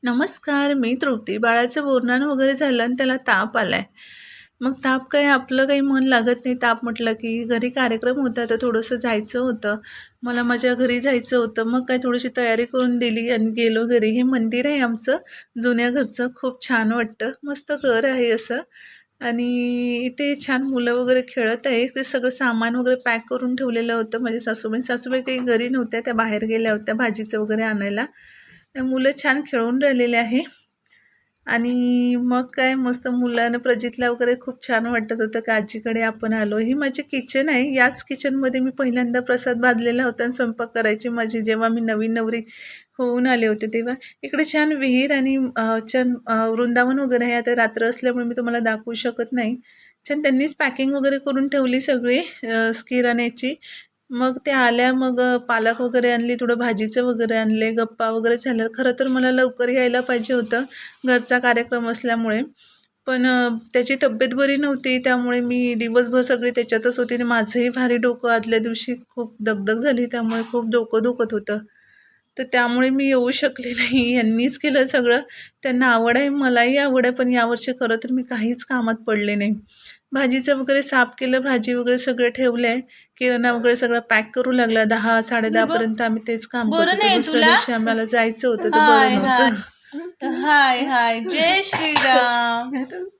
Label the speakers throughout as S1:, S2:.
S1: नमस्कार, मी तृप्ती. बाळाचं बोरनान वगैरे झालं आणि त्याला ताप आलाय. मग ताप काय आपलं काही मन लागत नाही. ताप म्हटलं की घरी कार्यक्रम होता तर थोडंसं जायचं होतं. मला माझ्या घरी जायचं होतं. मग काय थोडीशी तयारी करून दिली आणि गेलो घरी. हे मंदिर आहे आमचं जुन्या घरचं. खूप छान वाटतं. मस्त घर आहे असं आणि इथे छान मुलं वगैरे खेळत आहे. ते सगळं सामान वगैरे पॅक करून ठेवलेलं होतं. माझ्या सासूबाई सासूबाई काही घरी नव्हत्या. त्या बाहेर गेल्या होत्या भाजीचं वगैरे आणायला. मुलं छान खेळून राहिलेले आहे आणि मग काय मस्त मुलानं प्रजितला वगैरे खूप छान वाटत होतं की आजीकडे आपण आलो. ही माझी किचन आहे. याच किचनमध्ये मी पहिल्यांदा प्रसाद भाजलेला होता आणि स्वयंपाक करायची माझी जेव्हा मी नवीन नवरी होऊन आले होते तेव्हा. इकडे छान विहीर आणि छान वृंदावन वगैरे आहे. आता रात्र असल्यामुळे मी तुम्हाला दाखवू शकत नाही. छान त्यांनीच पॅकिंग वगैरे करून ठेवली सगळी किराण्याची. मग त्या आल्या मग पालक वगैरे आणली, थोडं भाजीचं वगैरे आणले, गप्पा वगैरे झाल्या. खरं तर मला लवकर यायला पाहिजे होतं, घरचा कार्यक्रम असल्यामुळे. पण त्याची तब्येत बरी नव्हती, त्यामुळे मी दिवसभर सगळी त्याच्यातच होती आणि माझंही भारी डोकं आदल्या दिवशी खूप दगदग झाली, त्यामुळे खूप डोकं दुखत होतं. तर त्यामुळे मी येऊ शकले नाही. यांनीच केलं सगळं. त्यांना आवड आहे, मलाही आवड आहे, पण यावर्षी खरं तर मी काहीच कामात पडले नाही. भाजीचं वगैरे साफ केलं, भाजी वगैरे सगळं ठेवलंय. किराणा वगैरे सगळं पॅक करू लागला. 10, 10:30 पर्यंत आम्ही तेच काम करत
S2: बरं
S1: होतो.
S2: नाही
S1: दुसऱ्या
S2: तुला?
S1: दिवशी आम्हाला जायचं होतं, तर बरं
S2: हाय हाय
S1: नव्हतं.
S2: हाय हाय जय श्रीराम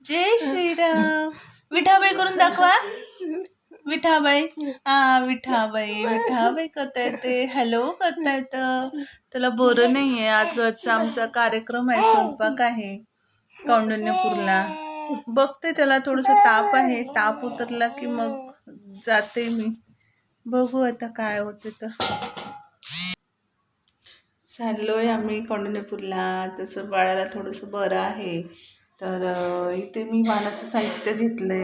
S2: जय श्रीराम. विठाबाई करून दाखवा. विठाबाई. विठाबाई विठाबाई करता येते. हॅलो करता येतं. त्याला बरं नाहीये. आज घरचा आमचा कार्यक्रम आहे, स्वयंपाक आहे कौंडण्यपूरला. बघते त्याला थोडंसं ताप आहे. ताप उतरला की मग जाते मी. बघू आता काय होते तर. चाललोय आम्ही कौंडण्यपूरला. तसं बाळाला थोडंसं बरं आहे. तर इथे मी वाणाचं साहित्य घेतलंय.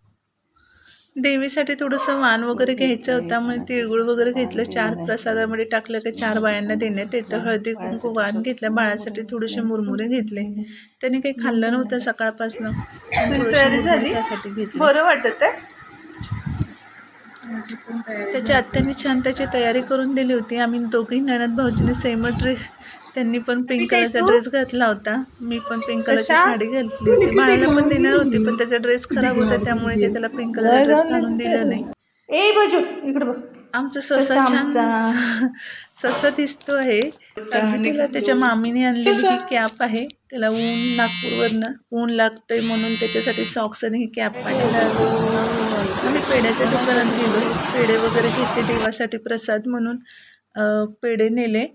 S2: देवीसाठी थोडंसं वाण वगैरे घ्यायचं होतं, त्यामुळे तिळगुळ वगैरे घेतलं. 4 प्रसादामध्ये टाकलं की 4 बायांना देण्यात येतं. हळदी कुंकू वाण घेतलं. बाळासाठी थोडेसे मुरमुरे घेतले. त्याने काही खाल्लं नव्हतं सकाळपासनं. तयारी झाली, त्यासाठी घेतले. बरं वाटत आहे. त्याच्या आत्याने छान त्याची तयारी करून दिली होती. आम्ही दोघी नणंद भाऊजीने सेम ड्रेस, त्यांनी पण पिंक कलरचा ड्रेस घातला होता. मी पण पिंक कलरची साडी घातली होती. बाळाला पण देणार होती, पण त्याचा ड्रेस खराब होता, त्यामुळे काही त्याला पिंक कलरचा ड्रेस घालून दिला नाही. ए बजू इकडे बघ.
S1: आमचा ससा छान ससा दिसतो आहे. अगदी त्याला त्याच्या मामीने आणलेली ही कॅप आहे. त्याला ऊन नागपूरवरनं ऊन लागतंय म्हणून त्याच्यासाठी सॉक्स आणि ही कॅप पाठवली होती. आम्ही पेढ्याच्या दुकानात गेलो. पेढे वगैरे घेतले देवासाठी प्रसाद म्हणून. पेढे नेले.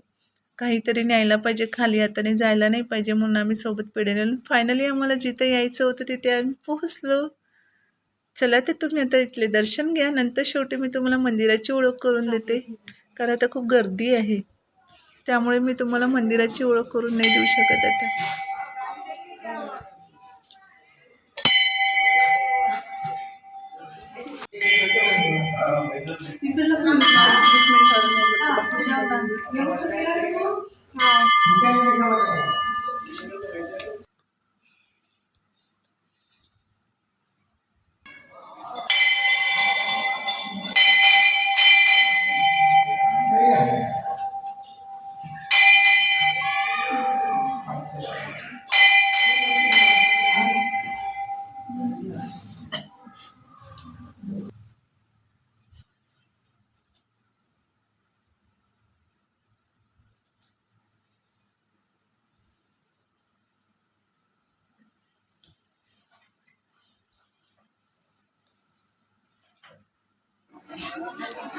S1: काहीतरी न्यायला पाहिजे, खाली हाताने जायला नाही पाहिजे म्हणून आम्ही सोबत पेढे नेले. फायनली आम्हाला जिथे यायचं होतं तिथे आम्ही पोहोचलो. चला तर तुम्ही आता इथले दर्शन घ्या. नंतर शेवटी मी तुम्हाला मंदिराची ओळख करून देते, कारण आता खूप गर्दी आहे. त्यामुळे मी तुम्हाला मंदिराची ओळख करून नाही देऊ शकत आता.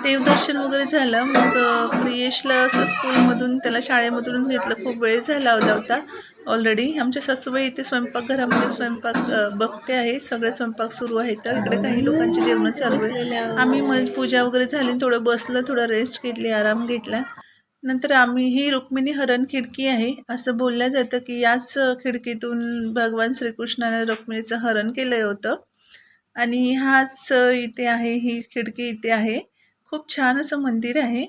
S1: देवदर्शन वगैरे झालं. मग प्रियेशला असं स्कूलमधून त्याला शाळेमधूनच घेतलं. खूप वेळ झाला होता ऑलरेडी. आमच्या सासूबाई इथे स्वयंपाकघरामध्ये स्वयंपाक बघते आहे. सगळे स्वयंपाक सुरू आहे. तर इकडे काही लोकांची जेवणं चालू आहे. आम्ही मग पूजा वगैरे झाली, थोडं बसलं, थोडं रेस्ट घेतली, आराम घेतला. नंतर आम्ही ही रुक्मिणी हरण खिडकी आहे. असं बोललं जातं की याच खिडकीतून भगवान श्रीकृष्णाने रुक्मिणीचं हरण केलं होतं आणि हाच इथे आहे, ही खिडकी इथे आहे. खूप छान असं मंदिर आहे.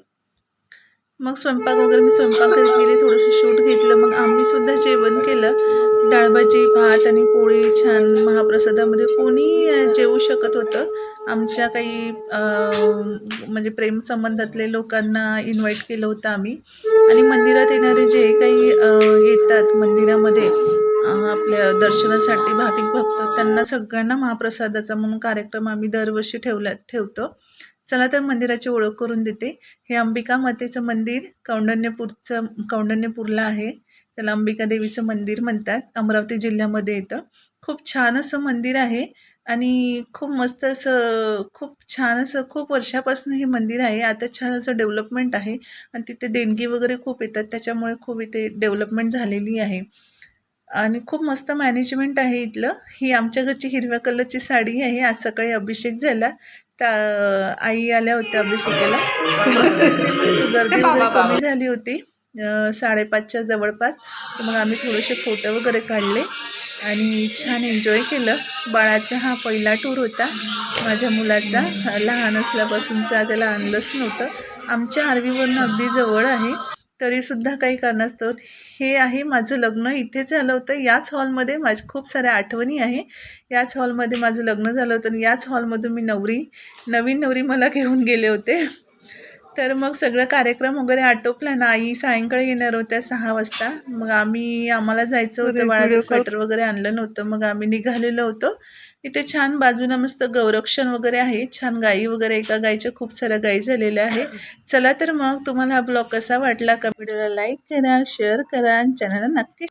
S1: मग स्वयंपाक वगैरे मी स्वयंपाकघरात गेले, थोडंसं शूट घेतलं. मग आम्ही सुद्धा जेवण केलं. डाळ भाजी, भात आणि पोळी छान महाप्रसादामध्ये कोणी जेवू शकत होतं. आमच्या काही म्हणजे प्रेमसंबंधातले लोकांना इन्व्हाइट केलं होतं आम्ही. आणि मंदिरात येणारे जे काही येतात मंदिरामध्ये आपल्या दर्शनासाठी भाविक भक्त, त्यांना सगळ्यांना महाप्रसादाचा म्हणून कार्यक्रम आम्ही दरवर्षी ठेवतो. चला तर मंदिराची ओळख करून देते. हे अंबिका मातेचं मंदिर कौंडण्यपूरला आहे. त्याला अंबिका देवीचं मंदिर म्हणतात. अमरावती जिल्ह्यामध्ये येतं. खूप छान असं मंदिर आहे आणि खूप मस्त असं खूप छान असं खूप वर्षापासून हे मंदिर आहे. आता छान असं डेव्हलपमेंट आहे आणि तिथे देणगी वगैरे खूप येतात, त्याच्यामुळे खूप इथे डेव्हलपमेंट झालेली आहे आणि खूप मस्त मॅनेजमेंट आहे इथलं. ही आमच्या घरची हिरव्या कलरची साडी आहे. आज सकाळी अभिषेक झाला, त्या आई आल्या होत्या अभिषेकाला. खूप मस्त अशी गर्दी वगैरे कमी झाली होती 5:30च्या जवळपास. तर मग आम्ही थोडेसे फोटो वगैरे काढले आणि छान एन्जॉय केलं. बाळाचा हा पहिला टूर होता माझ्या मुलाचा. लहान असल्यापासूनचा त्याला आणलंच नव्हतं. आमच्या आर्वीवरून अगदी जवळ आहे, तरीसुद्धा काही कारणास्तव. हे आहे माझं लग्न इथे झालं होतं. याच हॉलमध्ये माझ्या खूप साऱ्या आठवणी आहे. याच हॉलमध्ये माझं लग्न झालं होतं आणि याच हॉलमधून मी नवीन नवरी मला घेऊन गेले होते. तर मग सगळं कार्यक्रम वगैरे आटोपला ना. आई सायंकाळी येणार होत्या 6 वाजता. मग आम्हाला जायचं होतं. बाळाचं स्वेटर वगैरे आणलं नव्हतं. मग आम्ही निघालेलो होतो. इथे छान बाजूला मस्त गौरक्षण वगैरे आहे. छान गाई वगैरे, एका गाईच्या खूप साऱ्या गाई झालेल्या आहे. चला तर मग तुम्हाला हा ब्लॉग कसा वाटला? व्हिडिओला लाईक करा, शेअर करा आणि चॅनलला नक्की